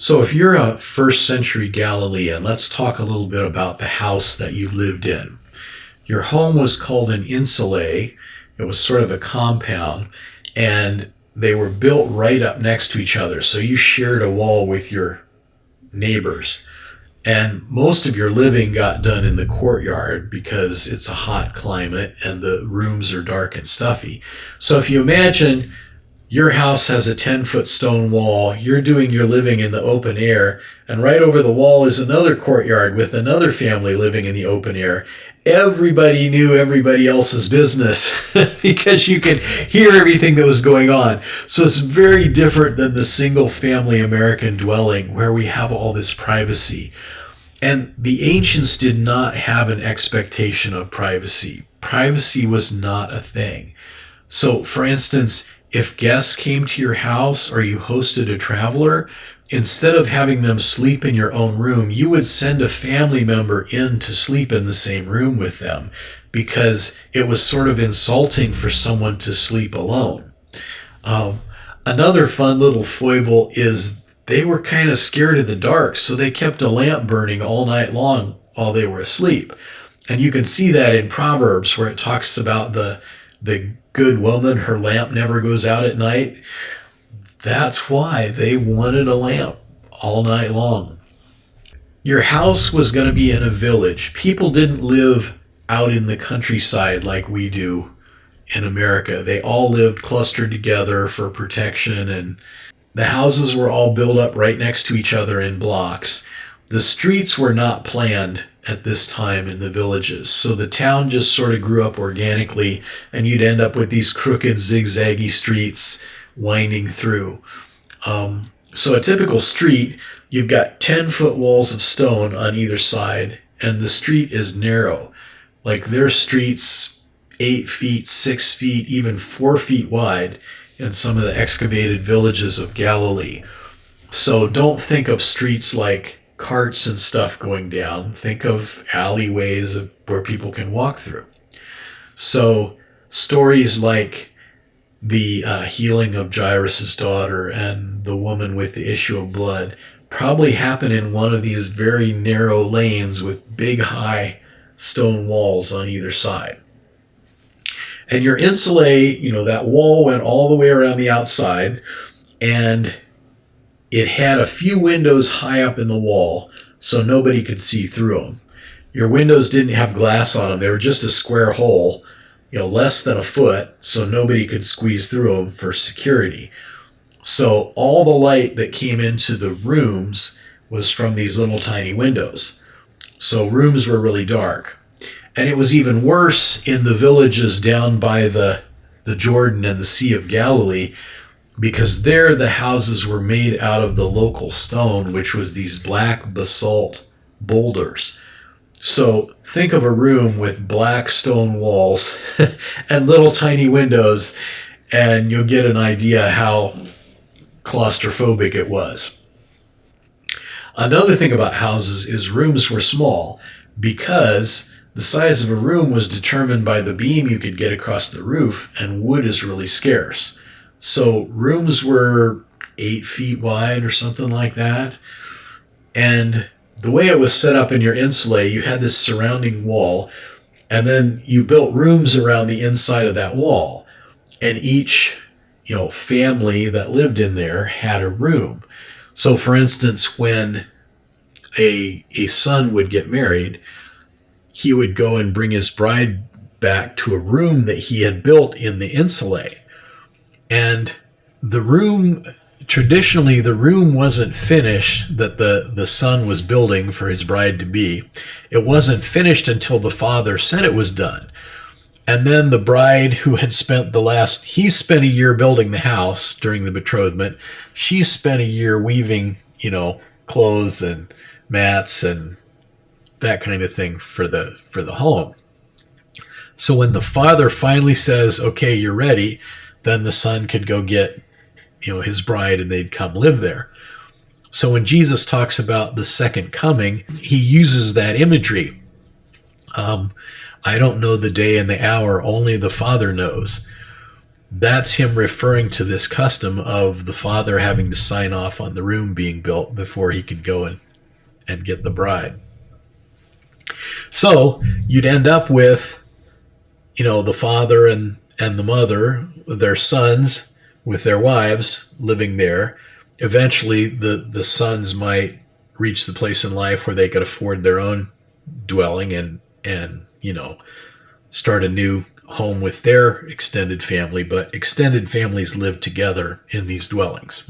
So if you're a first century Galilean, let's talk a little bit about the house that you lived in. Your home was called an insulae. It was sort of a compound, and they were built right up next to each other. So you shared a wall with your neighbors. And most of your living got done in the courtyard because it's a hot climate and the rooms are dark and stuffy. So if you imagine your house has a 10-foot stone wall, you're doing your living in the open air, and right over the wall is another courtyard with another family living in the open air. Everybody knew everybody else's business because you could hear everything that was going on. So it's very different than the single family American dwelling where we have all this privacy. And the ancients did not have an expectation of privacy. Privacy was not a thing. So for instance, if guests came to your house or you hosted a traveler, instead of having them sleep in your own room, you would send a family member in to sleep in the same room with them because it was sort of insulting for someone to sleep alone. Another fun little foible is they were kind of scared of the dark, so they kept a lamp burning all night long while they were asleep. And you can see that in Proverbs where it talks about the good woman, her lamp never goes out at night. That's why they wanted a lamp all night long. Your house was going to be in a village. People didn't live out in the countryside like we do in America. They all lived clustered together for protection, and the houses were all built up right next to each other in blocks. The streets were not planned at this time in the villages. So the town just sort of grew up organically, and you'd end up with these crooked, zigzaggy streets winding through. So a typical street, you've got 10-foot walls of stone on either side, and the street is narrow. Like their streets 8 feet, 6 feet, even 4 feet wide in some of the excavated villages of Galilee. So don't think of streets like carts and stuff going down. Think of alleyways where people can walk through. So stories like the healing of Jairus' daughter and the woman with the issue of blood probably happen in one of these very narrow lanes with big high stone walls on either side. And your insulae, that wall went all the way around the outside, and it had a few windows high up in the wall so nobody could see through them. Your windows didn't have glass on them. They were just a square hole, less than a foot, so nobody could squeeze through them for security. So all the light that came into the rooms was from these little tiny windows. So rooms were really dark. And it was even worse in the villages down by the Jordan and the Sea of Galilee, because there the houses were made out of the local stone, which was these black basalt boulders. So think of a room with black stone walls and little tiny windows, and you'll get an idea how claustrophobic it was. Another thing about houses is rooms were small because the size of a room was determined by the beam you could get across the roof, and wood is really scarce. So rooms were 8 feet wide or something like that. And the way it was set up in your insulae, you had this surrounding wall, and then you built rooms around the inside of that wall. And each, family that lived in there had a room. So for instance, when a son would get married, he would go and bring his bride back to a room that he had built in the insulae. And traditionally the room wasn't finished that the son was building for his bride to be. It wasn't finished until the father said it was done. And then the bride who had he spent a year building the house during the betrothment. She spent a year weaving, clothes and mats and that kind of thing for the home. So when the father finally says, okay, you're ready, then the son could go get, his bride, and they'd come live there. So when Jesus talks about the second coming, he uses that imagery. I don't know the day and the hour, only the Father knows. That's him referring to this custom of the father having to sign off on the room being built before he could go and get the bride. So you'd end up with, the father and the mother, their sons with their wives living there. Eventually, the sons might reach the place in life where they could afford their own dwelling and start a new home with their extended family. But extended families live together in these dwellings.